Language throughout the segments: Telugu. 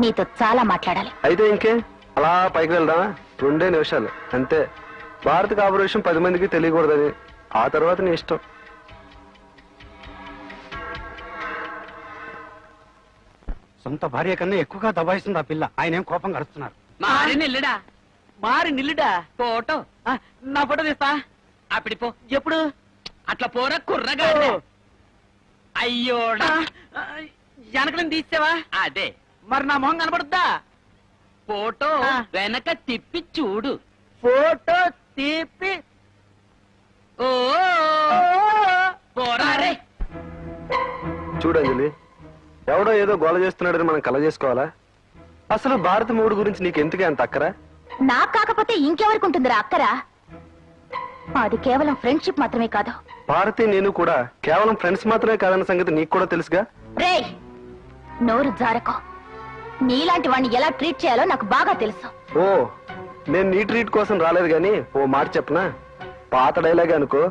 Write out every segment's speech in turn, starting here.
నీతో చాలా మాట్లాడాలి. అయితే ఇంకే అలా పైకి వెళ్దామా? 2 నిమిషాలు అంతే. భారత్ ఆ విషయం 10 మందికి తెలియకూడదని. ఆ తర్వాత నీ ఇష్టం. సొంత భార్య కన్నా ఎక్కువగా దబాయిస్తుంది ఆ పిల్ల. ఆయన ఏం కోపం గడుస్తున్నారు. మారి నిల్లుడా ఫోటో నా ఫోటో తీస్తా. అప్పుడు పో. ఎప్పుడు? అట్లా పోరా కుర్రగా. అయ్యోడా వెనకలను తీసావా? అదే మరి నా మొహం కనపడుద్దా? ఫోటో వెనక తిప్పి చూడు. ఫోటో తిప్పి ఓ పోరా రే. చూడంజలి, ఎవడో ఏదో గోల చేస్తున్నాడని మనం కల చేసుకోవాలా? అసలు భారత మూడు గురించి నీకు ఎందుకే అంత అక్కరా? నాకు కాకపోతే ఇంకెవరికి ఉంటుందిరా అక్కరా? అది కేవలం ఫ్రెండ్షిప్ మాత్రమే కాదు. భారతి నేను కూడా కేవలం ఫ్రెండ్స్ మాత్రమే కాదన్న సంగతి నీకు కూడా తెలుసుగా. రే నోరు జారకో. నీలాంటి వాడిని ఎలా ట్రీట్ చేయాలో నాకు బాగా తెలుసు. ఓ, నేను నీ ట్రీట్ కోసం రాలేదు గాని ఓ మాట చెప్పనా? పాత డైలాగ్ అనుకో,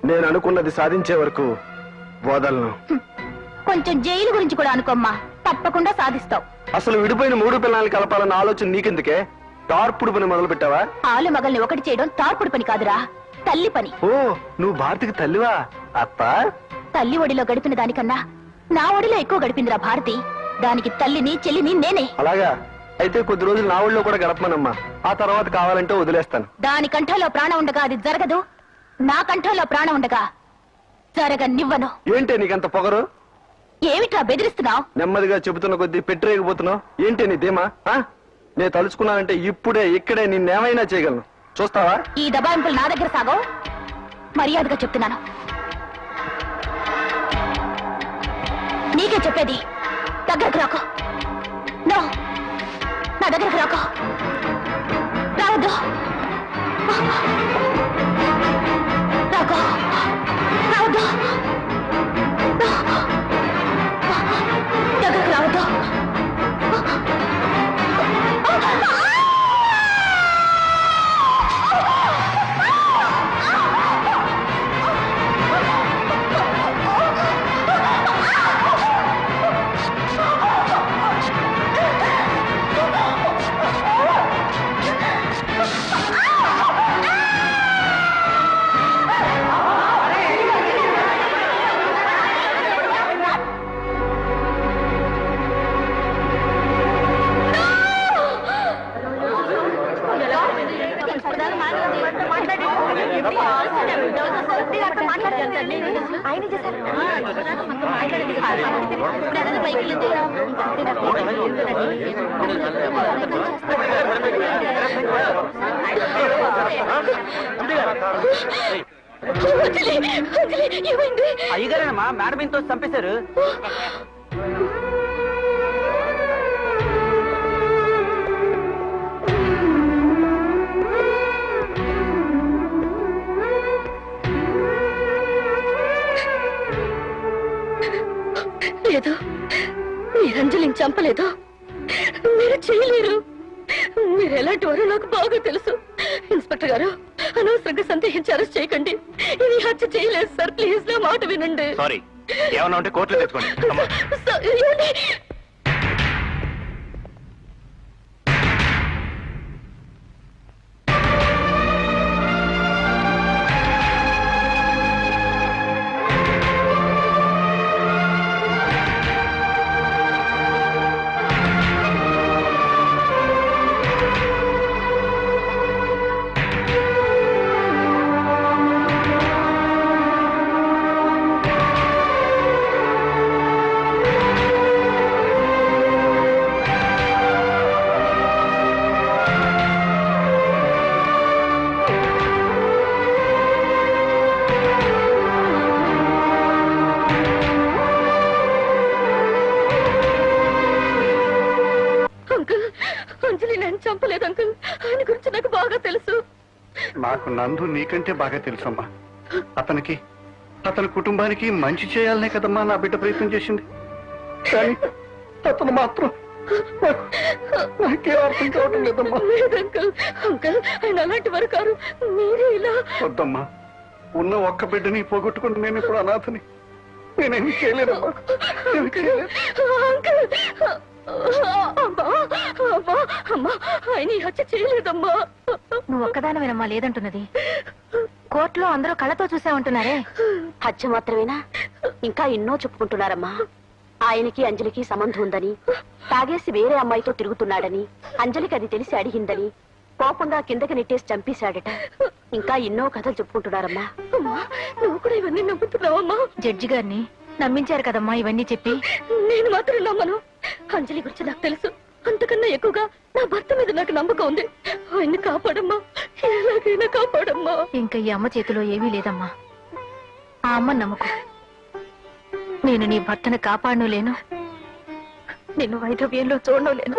నేను అనుకున్నది సాధించే వరకు వదలను. కొంచెం జైలు గురించి కూడా అనుకోమ్మా, తప్పకుండా సాధిస్తావు. అసలు విడిపోయిన 3 పిల్లల్ని కలపాలన్న ఆలోచన నీకెందుకే? తార్పుడు పని మొదలు పెట్టావా? ఆలు మగల్ని ఒకటి చేయడం తార్పుడు పని కాదురా, తల్లి పని. ఓ, నువ్వు భారతికి తల్లివా? అత్త తల్లి ఒడిలో గడిపిన దానికన్నా నా ఒడిలో ఎక్కువ గడిపిందిరా భారతి. దానికి తల్లిని చెల్లిని నేనే. అలాగా? అయితే కొద్ది రోజులు నా ఊళ్ళో కూడా గడపమనమ్మా. ఆ తర్వాత కావాలంటే వదిలేస్తాను. దాని కంఠంలో ప్రాణం ఉండగా అది జరగదు, నా కంఠంలో ప్రాణం ఉండగా జరగనివ్వను. ఏంటే నీకంత పొగరు? ఏమిట్రా బెదిరిస్తున్నావు? నెమ్మదిగా చెబుతున్న కొద్దీ పెట్టరేగిపోతున్నావు. ఏంటి నీ ధీమా? నేను తలుచుకున్నానంటే ఇప్పుడే ఇక్కడే నిన్నేమైనా చేయగలను. చూస్తావా? ఈ దబాయింపులు నా దగ్గర సాగో. మర్యాదగా చెప్తున్నాను. నీకే చెప్పేది, దగ్గరకు రాకో. నో, నా దగ్గరకు రాకో. రావద్దు. రాకో. రావద్దు. దగ్గరకు రావద్దు. అయ్యగారేనమ్మా, మేడం ఇంతో చంపేశారు. లేదు, మీరు అంజలిని చంపలేదు, మీరు చేయలేరు. మీరు ఎలాంటి వారో నాకు బాగా తెలుసు. ఇన్స్పెక్టర్ గారు, అనవసరంగా సందేహించి అరెస్ట్ చేయకండి. ఇది హత్య చేయలేదు సార్. ప్లీజ్ నా మాట వినండి. సారీ, ఏమన్నా ఉంటే కోర్టులో తెచ్చుకోండి. చంపలేదు అంకుల్. ఆయన గురించి నాకు బాగా తెలుసు. నాకు నందు నీకంటే బాగా తెలుసమ్మా. అతనికి, అతని కుటుంబానికి మంచి చేయాలనే కదమ్మా నా బిడ్డ ప్రయత్నం చేసింది. కానీ అతను మాత్రం నాకే అర్థం కావటం లేదమ్మా. అంకుల్, అంకుల్ ఆయన అలాంటి వారు కారు. మీరే ఇలా. వద్దమ్మా, ఉన్న ఒక్క బిడ్డని పోగొట్టుకుని నేను ఇప్పుడు అనాథని. నేనేమి చేయలేదమ్మా. అంకుల్ లేదమ్మా, ఆయన ఈ హత్య చేయలేదమ్మా. నువ్వు ఒక్కదానివేనమ్మా లేదంటున్నది. కోర్టులో అందరూ కళ్ళతో చూసామంటున్నారే. హత్య మాత్రమేనా, ఇంకా ఎన్నో చెప్పుకుంటున్నారమ్మా. ఆయనకి అంజలికి సంబంధం ఉందని, తాగేసి వేరే అమ్మాయితో తిరుగుతున్నాడని, అంజలికి అది తెలిసి అడిగిందని, కోపంగా కిందకి నెట్టేసి చంపేశాడట. ఇంకా ఎన్నో కథలు చెప్పుకుంటున్నారమ్మా. అమ్మా, నువ్వు కూడా ఇవన్నీ నమ్ముతున్నావమ్మా? జడ్జి గారిని నమ్మించారు కదమ్మా ఇవన్నీ చెప్పి. నేను మాత్రం నమ్మను. అంజలి గురించి నాకు తెలుసు. అంతకన్నా ఎక్కువగా నా భర్త మీద నాకు నమ్మకం ఉంది. ఆయన్ని కాపాడమ్మా, ఎలాగైనా కాపాడమ్మా. ఇంకా ఈ అమ్మ చేతిలో ఏమీ లేదమ్మా. ఆ అమ్మ నమ్మకు. నేను నీ భర్తను కాపాడను లేను, నిన్ను వైధవ్యంలో చూడను లేను.